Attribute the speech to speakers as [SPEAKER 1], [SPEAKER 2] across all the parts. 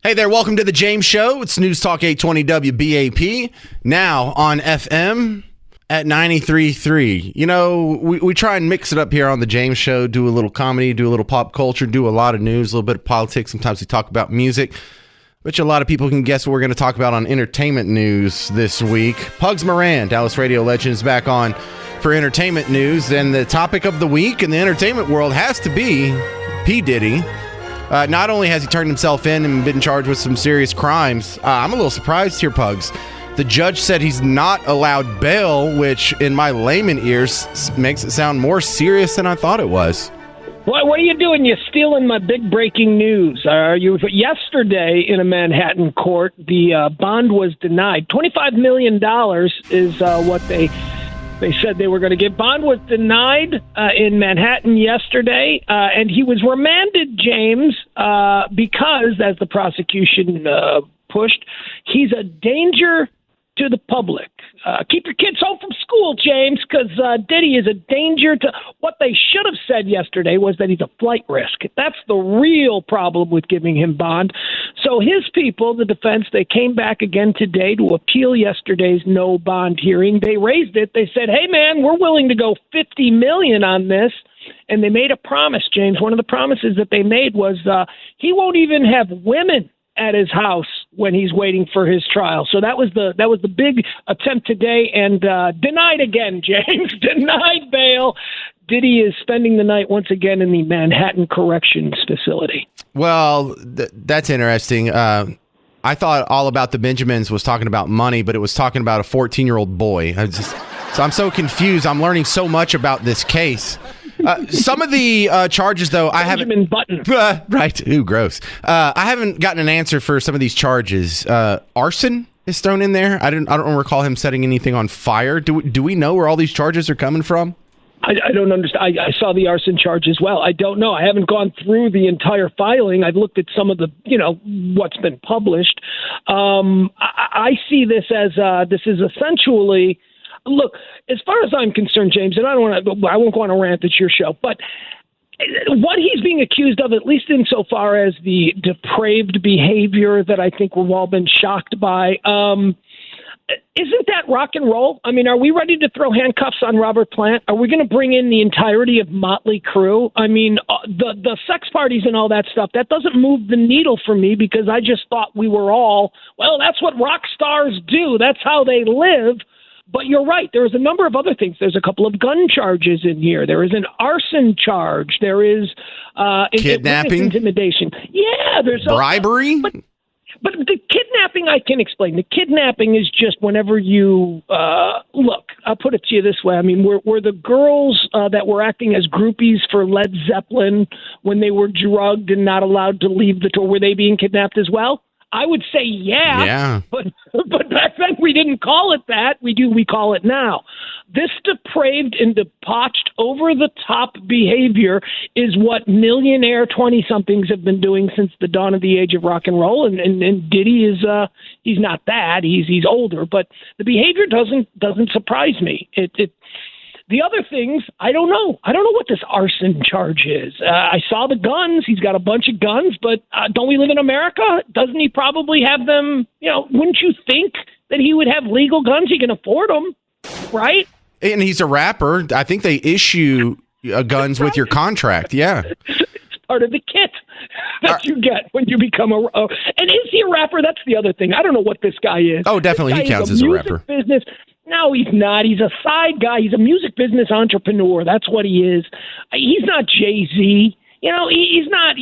[SPEAKER 1] Hey there, welcome to the James Show. It's News Talk 820 WBAP, now on FM at 93.3. You know, we try and mix it up here on the James Show, do a little comedy, do a little pop culture, do a lot of news, a little bit of politics. Sometimes we talk about music. Bet you a lot of people can guess what we're going to talk about on entertainment news this week. Pugs Moran, Dallas radio legend, is back on for entertainment news. And the topic of the week in the entertainment world has to be P. Diddy. Not only has he turned himself in and been charged with some serious crimes, I'm a little surprised here, Pugs. The judge said he's not allowed bail, which in my layman ears makes it sound more serious than I thought it was.
[SPEAKER 2] What are you doing? You're stealing my big breaking news. Yesterday in a Manhattan court, the bond was denied. $25 million is what they said they were going to give. Bond was denied in Manhattan yesterday, and he was remanded, James, because, as the prosecution pushed, he's a danger to the public. Keep your kids home from school, James, because Diddy is a danger to... What they should have said yesterday was that he's a flight risk. That's the real problem with giving him bond. So his people, the defense, they came back again today to appeal yesterday's no bond hearing. They raised it. They said, hey, man, we're willing to go $50 million on this. And they made a promise, James. One of the promises that they made was he won't even have women at his house when he's waiting for his trial. So that was the big attempt today, and denied again, James. Denied bail. Diddy is spending the night once again in the Manhattan Corrections Facility.
[SPEAKER 1] Well, that's interesting. I thought All About the Benjamins was talking about money, but it was talking about a 14-year-old boy. So I'm so confused. I'm learning so much about this case. Some of the charges, though, I haven't...
[SPEAKER 2] Benjamin Button.
[SPEAKER 1] Right. Ooh, gross. I haven't gotten an answer for some of these charges. Arson is thrown in there. I don't recall him setting anything on fire. Do we know where all these charges are coming from?
[SPEAKER 2] I don't understand. I saw the arson charge as well. I don't know. I haven't gone through the entire filing. I've looked at some of the, what's been published. I see this as this is essentially... Look, as far as I'm concerned, James, and I won't go on a rant. It's your show, but what he's being accused of, at least insofar as the depraved behavior that I think we've all been shocked by, isn't that rock and roll? I mean, are we ready to throw handcuffs on Robert Plant? Are we going to bring in the entirety of Motley Crue? I mean, the sex parties and all that stuff, that doesn't move the needle for me because I just thought we were all, well, that's what rock stars do. That's how they live. But you're right. There's a number of other things. There's a couple of gun charges in here. There is an arson charge. There is
[SPEAKER 1] kidnapping,
[SPEAKER 2] intimidation. Yeah, there's
[SPEAKER 1] bribery.
[SPEAKER 2] But the kidnapping, I can explain. The kidnapping is just whenever you look. I'll put it to you this way. I mean, were the girls that were acting as groupies for Led Zeppelin when they were drugged and not allowed to leave the tour? Were they being kidnapped as well? I would say yeah. But back then we didn't call it that. We call it now. This depraved and debauched, over-the-top behavior is what millionaire 20-somethings have been doing since the dawn of the age of rock and roll. And Diddy is he's not that. He's older, but the behavior doesn't surprise me. The other things, I don't know. I don't know what this arson charge is. I saw the guns. He's got a bunch of guns, but don't we live in America? Doesn't he probably have them? Wouldn't you think that he would have legal guns? He can afford them, right?
[SPEAKER 1] And he's a rapper. I think they issue guns with your contract. Yeah.
[SPEAKER 2] It's part of the kit that you get when you become a... And is he a rapper? That's the other thing. I don't know what this guy is.
[SPEAKER 1] Oh, definitely. He counts as a rapper.
[SPEAKER 2] Business. No, he's not. He's a side guy. He's a music business entrepreneur. That's what he is. He's not Jay-Z. He's not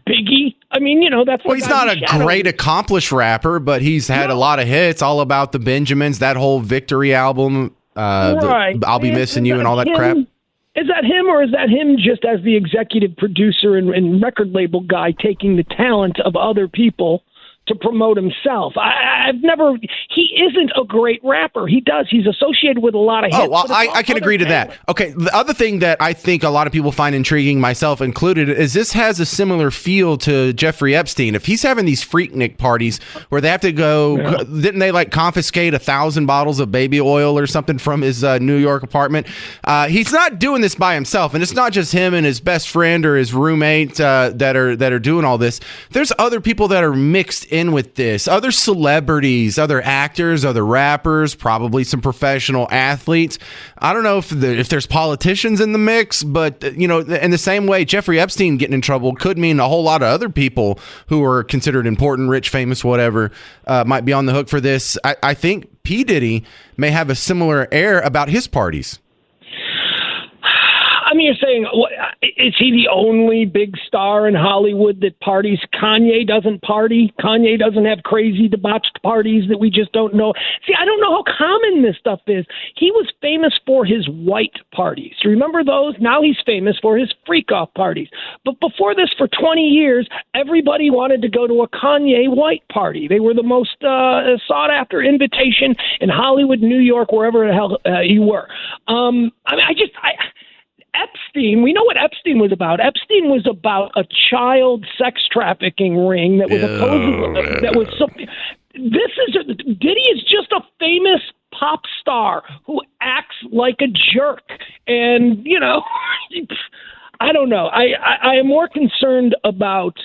[SPEAKER 2] Biggie. I mean, that's...
[SPEAKER 1] Well, he's not a great accomplished rapper, but he's had a lot of hits, All About the Benjamins, that whole Victory album,
[SPEAKER 2] right.
[SPEAKER 1] I'll Be Missing You and all that crap.
[SPEAKER 2] Is that him, or is that him just as the executive producer and record label guy taking the talent of other people to promote himself. He isn't a great rapper. He's associated with a lot of hits.
[SPEAKER 1] Oh, well, I can agree to that. Okay, the other thing that I think a lot of people find intriguing, myself included, is this has a similar feel to Jeffrey Epstein. If he's having these Freaknik parties where they have to go, didn't they like confiscate 1,000 bottles of baby oil or something from his New York apartment? He's not doing this by himself, and it's not just him and his best friend or his roommate that are doing all this. There's other people that are mixed in with this, other celebrities, other actors, other rappers, probably some professional athletes. I don't know if there's politicians in the mix, but in the same way, Jeffrey Epstein getting in trouble could mean a whole lot of other people who are considered important, rich, famous, whatever, might be on the hook for this. I think P. Diddy may have a similar air about his parties.
[SPEAKER 2] I mean, you're saying, is he the only big star in Hollywood that parties? Kanye doesn't party. Kanye doesn't have crazy debauched parties that we just don't know. See, I don't know how common this stuff is. He was famous for his white parties. Remember those? Now he's famous for his freak-off parties. But before this, for 20 years, everybody wanted to go to a Kanye white party. They were the most sought-after invitation in Hollywood, New York, wherever the hell you were. Epstein, we know what Epstein was about. Epstein was about a child sex trafficking ring that was Diddy is just a famous pop star who acts like a jerk. And, I don't know. I am more concerned about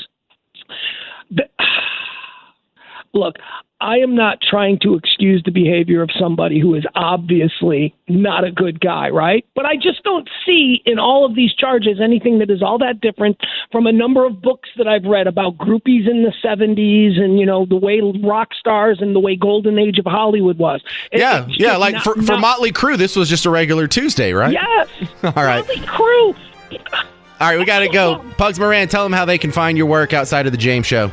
[SPEAKER 2] look, I am not trying to excuse the behavior of somebody who is obviously not a good guy, right? But I just don't see in all of these charges anything that is all that different from a number of books that I've read about groupies in the 70s and, the way rock stars and the way golden age of Hollywood was.
[SPEAKER 1] For Motley Crue, this was just a regular Tuesday, right?
[SPEAKER 2] Yes.
[SPEAKER 1] All right.
[SPEAKER 2] Motley Crue.
[SPEAKER 1] All right, we got to go. Pugs Moran, tell them how they can find your work outside of the James Show.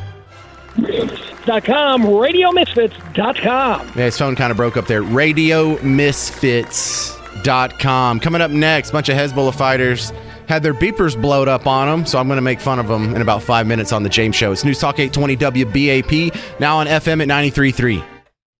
[SPEAKER 2] RadioMisfits.com.
[SPEAKER 1] Yeah, his phone kind of broke up there. RadioMisfits.com. Coming up next, a bunch of Hezbollah fighters had their beepers blowed up on them, so I'm going to make fun of them in about 5 minutes on the James Show. It's News Talk 820 WBAP, now on FM at 93.3.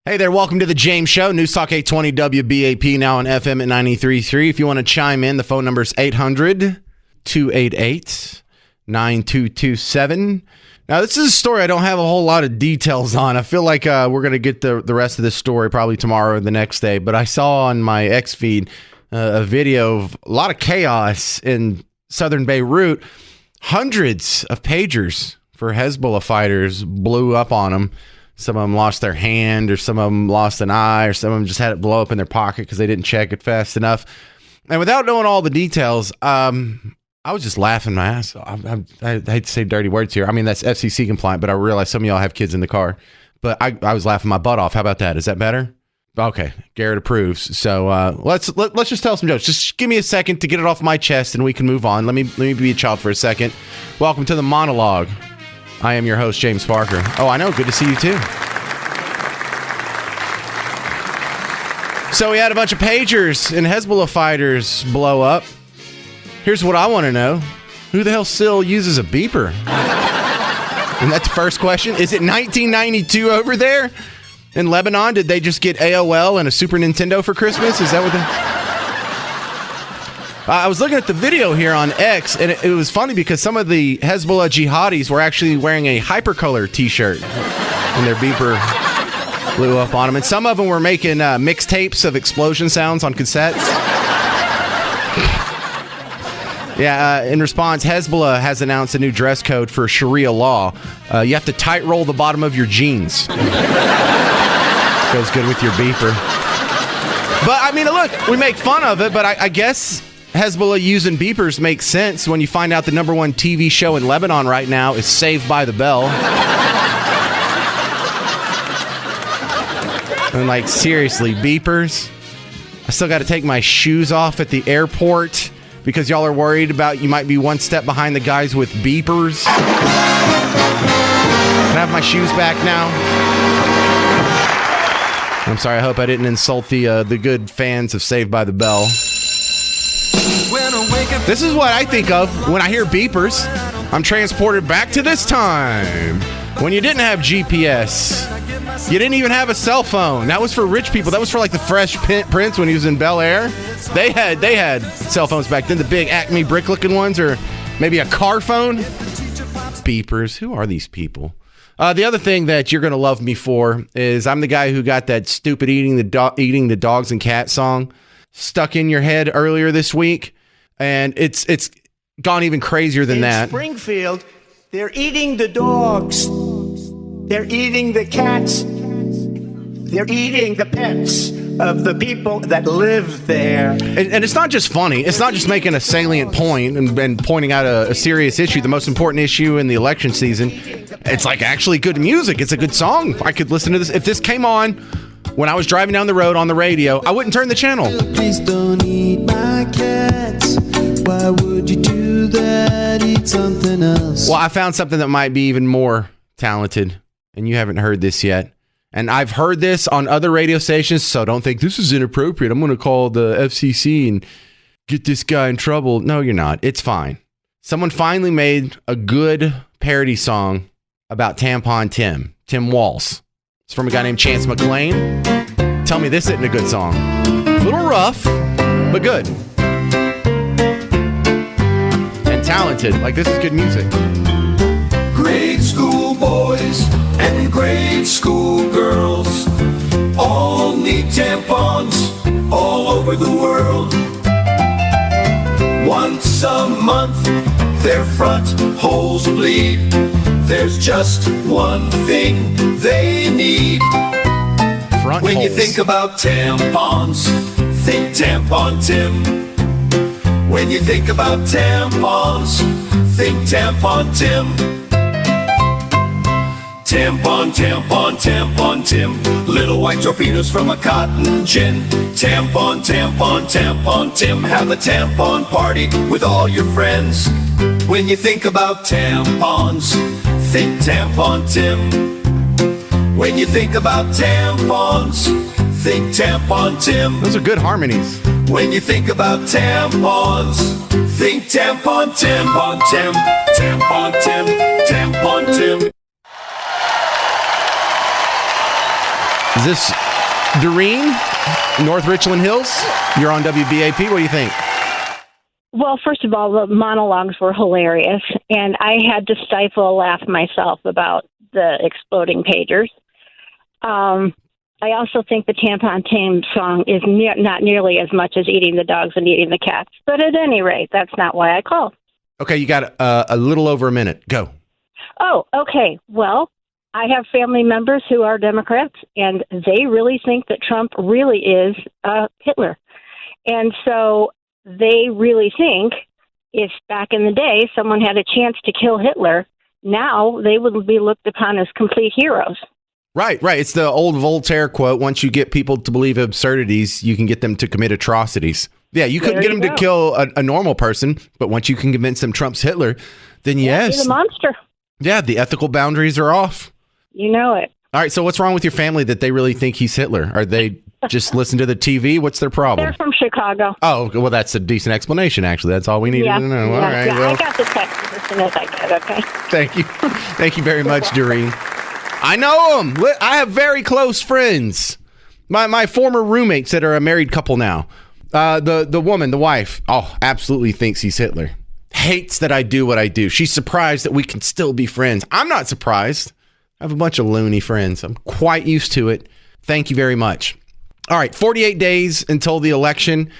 [SPEAKER 1] Hey there, welcome to the James Show. News Talk 820 WBAP, now on FM at 93.3. If you want to chime in, the phone number is 800-288-9227. Now, this is a story I don't have a whole lot of details on. I feel like we're going to get the rest of this story probably tomorrow or the next day. But I saw on my X feed a video of a lot of chaos in southern Beirut. Hundreds of pagers for Hezbollah fighters blew up on them. Some of them lost their hand, or some of them lost an eye, or some of them just had it blow up in their pocket because they didn't check it fast enough. And without knowing all the details, I was just laughing my ass off. I hate to say dirty words here. I mean, that's FCC compliant, but I realize some of y'all have kids in the car. But I was laughing my butt off. How about that? Is that better? Okay, Garrett approves. So let's just tell some jokes. Just give me a second to get it off my chest, and we can move on. Let me be a child for a second. Welcome to the monologue. I am your host, James Parker. Oh, I know. Good to see you too. So we had a bunch of pagers and Hezbollah fighters blow up. Here's what I want to know. Who the hell still uses a beeper? And that's the first question. Is it 1992 over there in Lebanon? Did they just get AOL and a Super Nintendo for Christmas? Is that what I was looking at the video here on X, and it was funny because some of the Hezbollah jihadis were actually wearing a Hypercolor t-shirt, and their beeper blew up on them. And some of them were making mixtapes of explosion sounds on cassettes. Yeah, in response, Hezbollah has announced a new dress code for Sharia law. You have to tight roll the bottom of your jeans. Goes good with your beeper. But, I mean, look, we make fun of it, but I guess Hezbollah using beepers makes sense when you find out the number one TV show in Lebanon right now is Saved by the Bell. And, like, seriously, beepers? I still got to take my shoes off at the airport because y'all are worried about you might be one step behind the guys with beepers. Can I have my shoes back now? I'm sorry, I hope I didn't insult the good fans of Saved by the Bell. This is what I think of when I hear beepers. I'm transported back to this time When you didn't have GPS, you didn't even have a cell phone. That was for rich people. That was for like the Fresh Prince when he was in Bel Air. They had cell phones back then, the big Acme brick-looking ones, or maybe a car phone. Beepers. Who are these people? The other thing that you're going to love me for is I'm the guy who got that stupid eating the dogs and cats song stuck in your head earlier this week. And it's gone even crazier than that.
[SPEAKER 3] Springfield, they're eating the dogs. They're eating the cats. They're eating the pets of the people that live there.
[SPEAKER 1] And it's not just funny. It's not just making a salient point and pointing out a serious issue, the most important issue in the election season. It's like actually good music. It's a good song. I could listen to this. If this came on when I was driving down the road on the radio, I wouldn't turn the channel.
[SPEAKER 4] Please don't eat my cats. Why would you do that? Eat something else.
[SPEAKER 1] Well, I found something that might be even more talented, and you haven't heard this yet. And I've heard this on other radio stations, so don't think this is inappropriate. I'm going to call the FCC and get this guy in trouble. No, you're not. It's fine. Someone finally made a good parody song about Tampon Tim, Tim Walz. It's from a guy named Chance McLean. Tell me this isn't a good song. A little rough, but good. And talented. Like, this is good music.
[SPEAKER 5] Grade school boys and grade school girls all need tampons all over the world. Once a month, their front holes bleed. There's just one thing they need.
[SPEAKER 1] Front
[SPEAKER 5] when
[SPEAKER 1] holes.
[SPEAKER 5] you think about tampons, think Tampon Tim. When you think about tampons, think Tampon Tim. Tampon, tampon, tampon Tim. Little white torpedoes from a cotton gin. Tampon, tampon, tampon Tim. Have a tampon party with all your friends. When you think about tampons, think Tampon Tim. When you think about tampons, think Tampon Tim.
[SPEAKER 1] Those are good harmonies.
[SPEAKER 5] When you think about tampons, think Tampon Tim. Tampon Tim, Tampon Tim, Tampon Tim.
[SPEAKER 1] Is this Doreen, North Richland Hills? You're on WBAP. What do you think?
[SPEAKER 6] Well, first of all, the monologues were hilarious, and I had to stifle a laugh myself about the exploding pagers. I also think the Tampon Tim song is not nearly as much as eating the dogs and eating the cats. But at any rate, that's not why I called.
[SPEAKER 1] Okay, you got a little over a minute. Go.
[SPEAKER 6] Oh, okay. Well, I have family members who are Democrats, and they really think that Trump really is Hitler. And so they really think if back in the day someone had a chance to kill Hitler, now they would be looked upon as complete heroes.
[SPEAKER 1] Right. It's the old Voltaire quote. Once you get people to believe absurdities, you can get them to commit atrocities. Yeah, you couldn't get them to kill a normal person, but once you can convince them Trump's Hitler, then yes.
[SPEAKER 6] He's a monster.
[SPEAKER 1] Yeah, the ethical boundaries are off.
[SPEAKER 6] You know it.
[SPEAKER 1] All right, so what's wrong with your family that they really think he's Hitler? Are they just listen to the TV? What's their problem?
[SPEAKER 6] They're from Chicago.
[SPEAKER 1] Oh, well, that's a decent explanation, actually. That's all we needed to know. All right.
[SPEAKER 6] Yeah,
[SPEAKER 1] well,
[SPEAKER 6] I got the text as soon as I could, okay?
[SPEAKER 1] Thank you. Thank you very much, Doreen. I know them. I have very close friends. My former roommates that are a married couple now. The woman, the wife, absolutely thinks he's Hitler. Hates that I do what I do. She's surprised that we can still be friends. I'm not surprised. I have a bunch of loony friends. I'm quite used to it. Thank you very much. All right, 48 days until the election.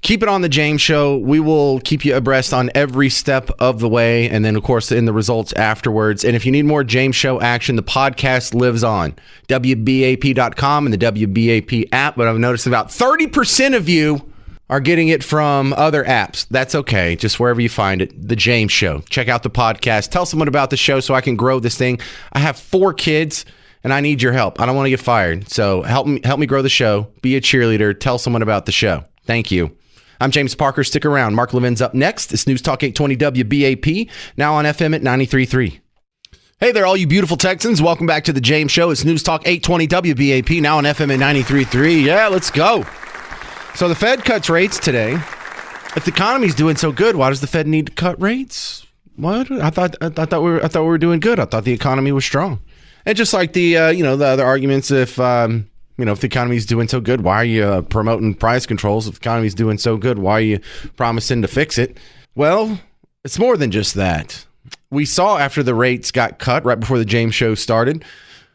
[SPEAKER 1] Keep it on the James Show. We will keep you abreast on every step of the way, and then, of course, in the results afterwards. And if you need more James Show action, the podcast lives on WBAP.com and the WBAP app. But I've noticed about 30% of you are getting it from other apps. That's okay. Just wherever you find it. The James Show. Check out the podcast. Tell someone about the show so I can grow this thing. I have 4 kids, and I need your help. I don't want to get fired. So help me grow the show. Be a cheerleader. Tell someone about the show. Thank you. I'm James Parker. Stick around. Mark Levin's up next. It's News Talk 820 WBAP, now on FM at 93.3. Hey there, all you beautiful Texans. Welcome back to the James Show. It's News Talk 820 WBAP, now on FM at 93.3. Yeah, let's go. So the Fed cuts rates today. If the economy's doing so good, why does the Fed need to cut rates? What? I thought we were doing good. I thought the economy was strong. And just like the the other arguments, if if the economy is doing so good, why are you promoting price controls? If the economy is doing so good, why are you promising to fix it? Well, it's more than just that. We saw after the rates got cut right before the James show started,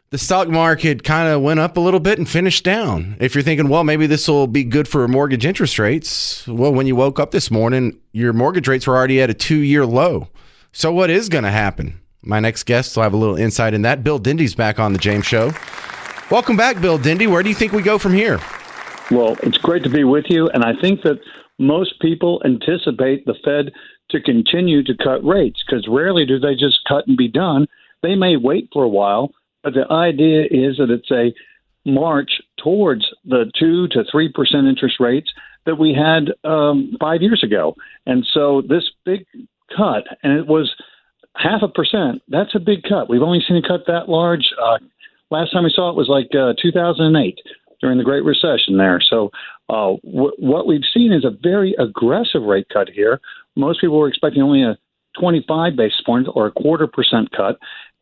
[SPEAKER 1] the stock market kind of went up a little bit and finished down. If you're thinking, well, maybe this will be good for mortgage interest rates. Well, when you woke up this morning, your mortgage rates were already at a 2-year low. So what is going to happen? My next guest will have a little insight in that. Bill Dindy's back on the James show. Welcome back, Bill Dindy. Where do you think we go from here?
[SPEAKER 7] Well, it's great to be with you. And I think that most people anticipate the Fed to continue to cut rates because rarely do they just cut and be done. They may wait for a while. But the idea is that it's a march towards the 2 to 3% interest rates that we had 5 years ago. And so this big cut, and it was 0.5%, that's a big cut. We've only seen a cut that large. Last time we saw it was like 2008 during the Great Recession there. So what we've seen is a very aggressive rate cut here. Most people were expecting only a 25 basis point or a 0.25% cut,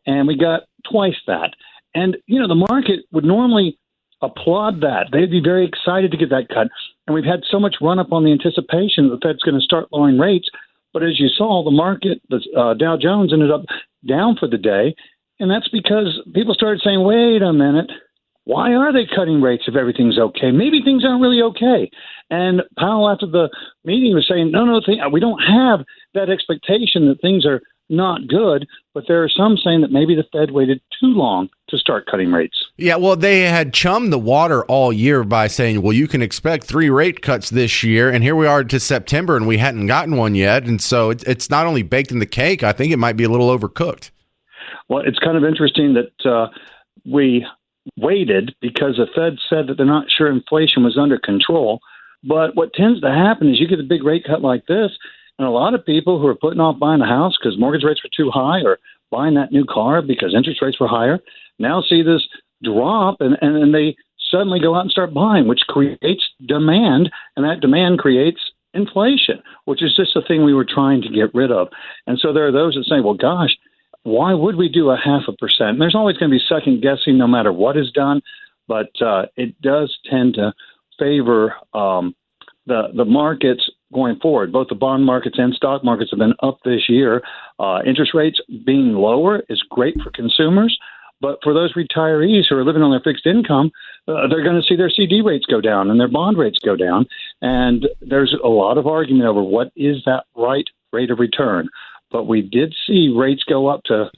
[SPEAKER 7] and we got twice that. And, the market would normally applaud that. They'd be very excited to get that cut. And we've had so much run up on the anticipation that the Fed's going to start lowering rates. But as you saw, the market, the Dow Jones ended up down for the day. And that's because people started saying, wait a minute, why are they cutting rates if everything's okay? Maybe things aren't really okay. And Powell, after the meeting, was saying, no, we don't have that expectation that things are not good, but there are some saying that maybe the Fed waited too long to start cutting rates.
[SPEAKER 1] Yeah, well, they had chummed the water all year by saying, well, you can expect 3 rate cuts this year, and here we are to September, and we hadn't gotten one yet, and so it's not only baked in the cake, I think it might be a little overcooked.
[SPEAKER 7] Well, it's kind of interesting that we waited because the Fed said that they're not sure inflation was under control, but what tends to happen is you get a big rate cut like this, and a lot of people who are putting off buying a house because mortgage rates were too high or buying that new car because interest rates were higher now see this drop and they suddenly go out and start buying, which creates demand, and that demand creates inflation, which is just the thing we were trying to get rid of. And so there are those that say, well, gosh, why would we do a 0.5%? And there's always going to be second guessing no matter what is done, but it does tend to favor the markets going forward. Both the bond markets and stock markets have been up this year. Interest rates being lower is great for consumers, but for those retirees who are living on their fixed income, they're going to see their CD rates go down and their bond rates go down. And there's a lot of argument over what is that right rate of return. But we did see rates go up to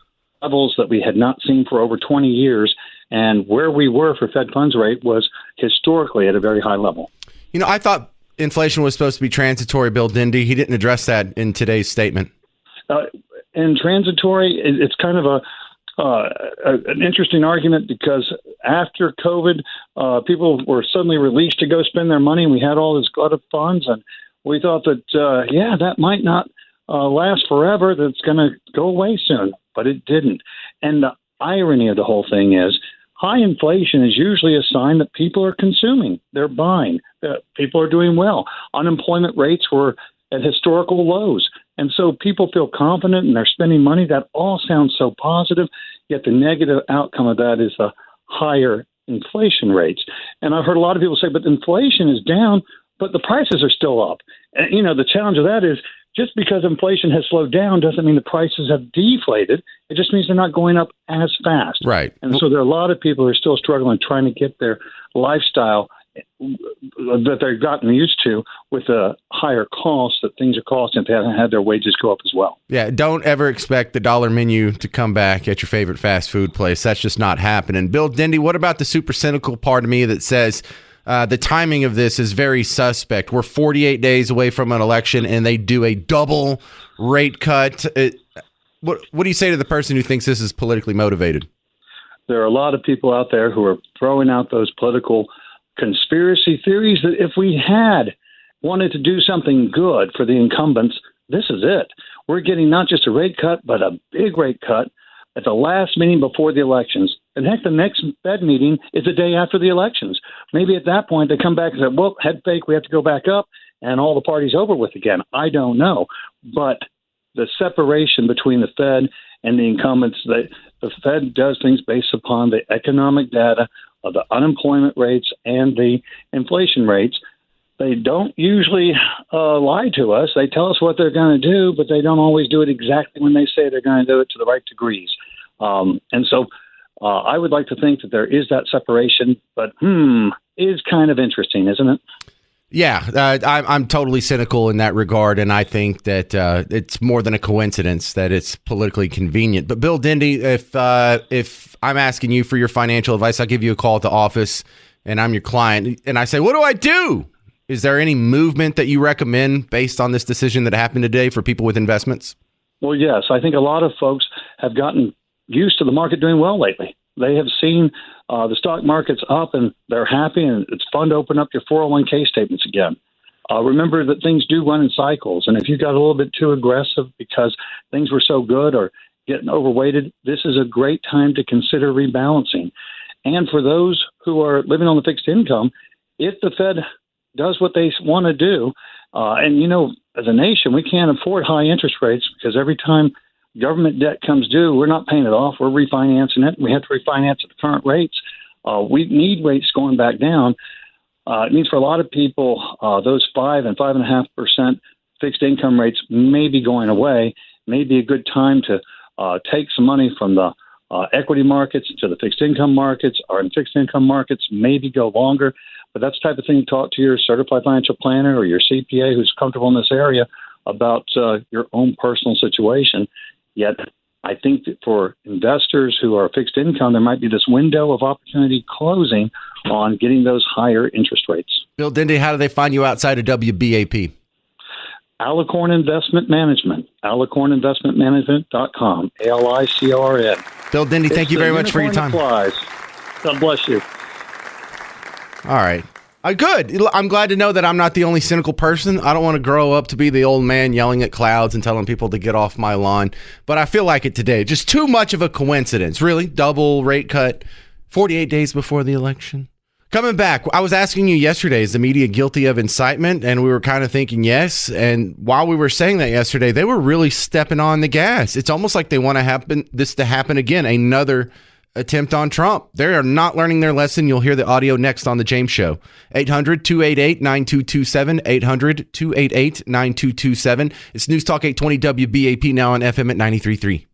[SPEAKER 7] levels that we had not seen for over 20 years. And where we were for Fed funds rate was historically at a very high level.
[SPEAKER 1] I thought inflation was supposed to be transitory, Bill Dindy. He didn't address that in today's statement.
[SPEAKER 7] And transitory, it's kind of an interesting argument because after COVID, people were suddenly released to go spend their money, and we had all this glut of funds, and we thought that, that might not last forever, that it's going to go away soon, but it didn't. And the irony of the whole thing is high inflation is usually a sign that people are consuming, they're buying, that people are doing well. Unemployment rates were at historical lows. And so people feel confident and they're spending money. That all sounds so positive, yet the negative outcome of that is the higher inflation rates. And I've heard a lot of people say, but inflation is down, but the prices are still up. And, the challenge of that is just because inflation has slowed down doesn't mean the prices have deflated. It just means they're not going up as fast.
[SPEAKER 1] Right.
[SPEAKER 7] And so there are a lot of people who are still struggling trying to get their lifestyle that they've gotten used to with the higher costs that things are costing if they haven't had their wages go up as well.
[SPEAKER 1] Yeah, don't ever expect the dollar menu to come back at your favorite fast food place. That's just not happening. Bill Dindy, what about the super cynical part of me that says the timing of this is very suspect? We're 48 days away from an election and they do a double rate cut. What do you say to the person who thinks this is politically motivated?
[SPEAKER 7] There are a lot of people out there who are throwing out those political conspiracy theories that if we had wanted to do something good for the incumbents, this is it. We're getting not just a rate cut, but a big rate cut at the last meeting before the elections. And heck, the next Fed meeting is the day after the elections. Maybe at that point they come back and say, well, head fake, we have to go back up, and all the party's over with again. I don't know. But the separation between the Fed and the incumbents. That the Fed does things based upon the economic data of the unemployment rates and the inflation rates. They don't usually lie to us. They tell us what they're going to do, but they don't always do it exactly when they say they're going to do it to the right degrees. And so I would like to think that there is that separation, but is kind of interesting, isn't it?
[SPEAKER 1] Yeah, I'm totally cynical in that regard, and I think that it's more than a coincidence that it's politically convenient. But Bill Dindy, if I'm asking you for your financial advice, I'll give you a call at the office, and I'm your client, and I say, what do I do? Is there any movement that you recommend based on this decision that happened today for people with investments?
[SPEAKER 7] Well, yes. I think a lot of folks have gotten used to the market doing well lately. They have seen the stock market's up and they're happy, and it's fun to open up your 401k statements again. Remember that things do run in cycles, and if you got a little bit too aggressive because things were so good or getting overweighted, this is a great time to consider rebalancing. And for those who are living on the fixed income, if the Fed does what they want to do, and as a nation, we can't afford high interest rates because every time government debt comes due, we're not paying it off. We're refinancing it. We have to refinance at the current rates. We need rates going back down. It means for a lot of people, those 5 and 5.5% fixed income rates may be going away. May be a good time to take some money from the equity markets to the fixed income markets, or in fixed income markets, maybe go longer. But that's the type of thing to talk to your certified financial planner or your CPA who's comfortable in this area about your own personal situation. Yet, I think that for investors who are fixed income, there might be this window of opportunity closing on getting those higher interest rates.
[SPEAKER 1] Bill Dindy, how do they find you outside of WBAP?
[SPEAKER 7] Alicorn Investment Management, alicorninvestmentmanagement.com, ALICORN.
[SPEAKER 1] Bill Dindy, thank you very much for your time.
[SPEAKER 7] Applies. God bless you.
[SPEAKER 1] All right. Good. I'm glad to know that I'm not the only cynical person. I don't want to grow up to be the old man yelling at clouds and telling people to get off my lawn. But I feel like it today. Just too much of a coincidence. Really? Double rate cut 48 days before the election. Coming back, I was asking you yesterday, is the media guilty of incitement? And we were kind of thinking yes. And while we were saying that yesterday, they were really stepping on the gas. It's almost like they want this to happen again. Another attempt on Trump. They are not learning their lesson. You'll hear the audio next on The James Show. 800-288-9227, 800-288-9227. It's News Talk 820 WBAP, now on FM at 93.3.